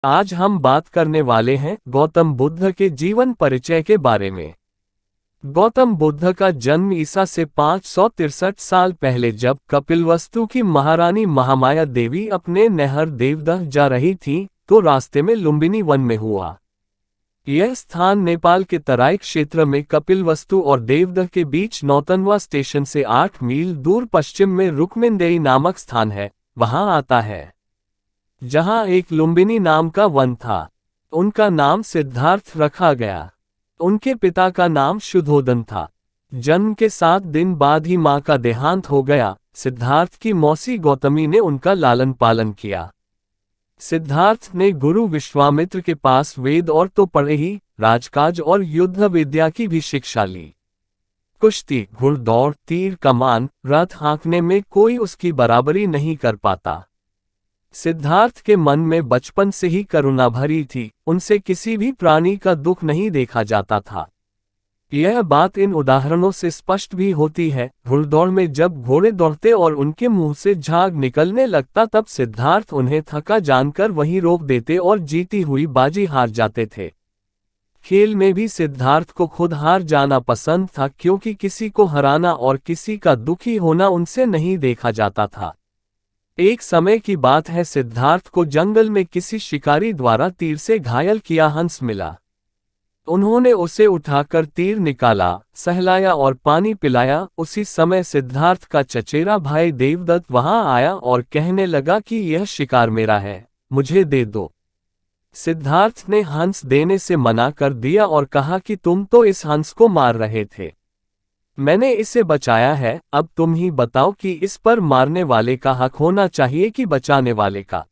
आज हम बात करने वाले हैं गौतम बुद्ध के जीवन परिचय के बारे में। गौतम बुद्ध का जन्म ईसा से 563 साल पहले जब कपिलवस्तु की महारानी महामाया देवी अपने नहर देवदह जा रही थी तो रास्ते में लुम्बिनी वन में हुआ। यह स्थान नेपाल के तराई क्षेत्र में कपिलवस्तु और देवदह के बीच नौतनवा स्टेशन से 8 मील दूर पश्चिम में रुक्मिनदेई नामक स्थान है, वहां आता है, जहां एक लुम्बिनी नाम का वन था। उनका नाम सिद्धार्थ रखा गया। उनके पिता का नाम शुद्धोदन था। जन्म के 7 दिन बाद ही मां का देहांत हो गया। सिद्धार्थ की मौसी गौतमी ने उनका लालन पालन किया। सिद्धार्थ ने गुरु विश्वामित्र के पास वेद और तो पढ़े ही, राजकाज और युद्ध विद्या की भी शिक्षा ली। कुश्ती, घुड़दौड़, तीर कमान, रथ हाँकने में कोई उसकी बराबरी नहीं कर पाता। सिद्धार्थ के मन में बचपन से ही करुणा भरी थी, उनसे किसी भी प्राणी का दुख नहीं देखा जाता था। यह बात इन उदाहरणों से स्पष्ट भी होती है। घुड़दौड़ में जब घोड़े दौड़ते और उनके मुंह से झाग निकलने लगता तब सिद्धार्थ उन्हें थका जानकर वहीं रोक देते और जीती हुई बाजी हार जाते थे। खेल में भी सिद्धार्थ को खुद हार जाना पसंद था, क्योंकि किसी को हराना और किसी का दुखी होना उनसे नहीं देखा जाता था। एक समय की बात है, सिद्धार्थ को जंगल में किसी शिकारी द्वारा तीर से घायल किया हंस मिला। उन्होंने उसे उठाकर तीर निकाला, सहलाया और पानी पिलाया। उसी समय सिद्धार्थ का चचेरा भाई देवदत्त वहां आया और कहने लगा कि यह शिकार मेरा है, मुझे दे दो। सिद्धार्थ ने हंस देने से मना कर दिया और कहा कि तुम तो इस हंस को मार रहे थे, मैंने इसे बचाया है। अब तुम ही बताओ कि इस पर मारने वाले का हक होना चाहिए कि बचाने वाले का।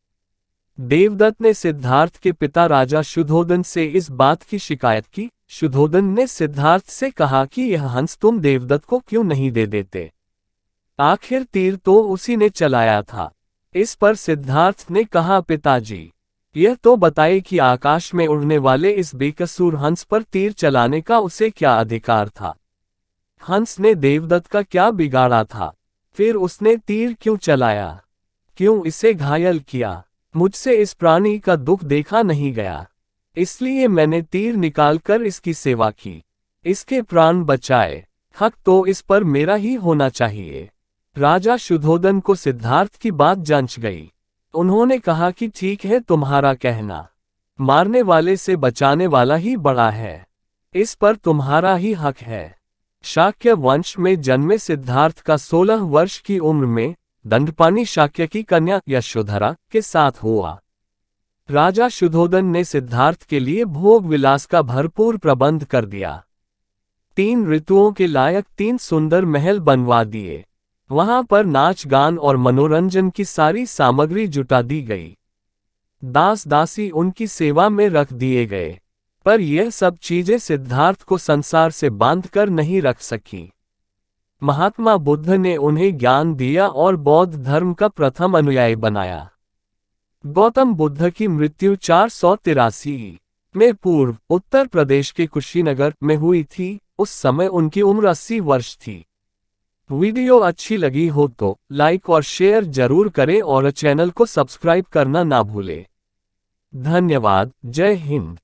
देवदत्त ने सिद्धार्थ के पिता राजा शुद्धोदन से इस बात की शिकायत की। शुद्धोदन ने सिद्धार्थ से कहा कि यह हंस तुम देवदत्त को क्यों नहीं दे देते, आखिर तीर तो उसी ने चलाया था। इस पर सिद्धार्थ ने कहा, पिताजी, यह तो बताए कि आकाश में उड़ने वाले इस बेकसूर हंस पर तीर चलाने का उसे क्या अधिकार था। हंस ने देवदत्त का क्या बिगाड़ा था, फिर उसने तीर क्यों चलाया, क्यों इसे घायल किया। मुझसे इस प्राणी का दुख देखा नहीं गया, इसलिए मैंने तीर निकालकर इसकी सेवा की, इसके प्राण बचाए। हक तो इस पर मेरा ही होना चाहिए। राजा शुद्धोदन को सिद्धार्थ की बात जंच गई। उन्होंने कहा कि ठीक है, तुम्हारा कहना, मारने वाले से बचाने वाला ही बड़ा है, इस पर तुम्हारा ही हक है। शाक्य वंश में जन्मे सिद्धार्थ का 16 वर्ष की उम्र में दंडपानी शाक्य की कन्या यशोधरा के साथ हुआ। राजा शुद्धोदन ने सिद्धार्थ के लिए भोग विलास का भरपूर प्रबंध कर दिया। 3 ऋतुओं के लायक 3 सुंदर महल बनवा दिए। वहां पर नाच गान और मनोरंजन की सारी सामग्री जुटा दी गई। दास दासी उनकी सेवा में रख दिए गए, पर यह सब चीजें सिद्धार्थ को संसार से बांधकर नहीं रख सकी। महात्मा बुद्ध ने उन्हें ज्ञान दिया और बौद्ध धर्म का प्रथम अनुयायी बनाया। गौतम बुद्ध की मृत्यु 483 में पूर्व उत्तर प्रदेश के कुशीनगर में हुई थी। उस समय उनकी उम्र 80 वर्ष थी। वीडियो अच्छी लगी हो तो लाइक और शेयर जरूर करें और चैनल को सब्सक्राइब करना ना भूलें। धन्यवाद। जय हिंद।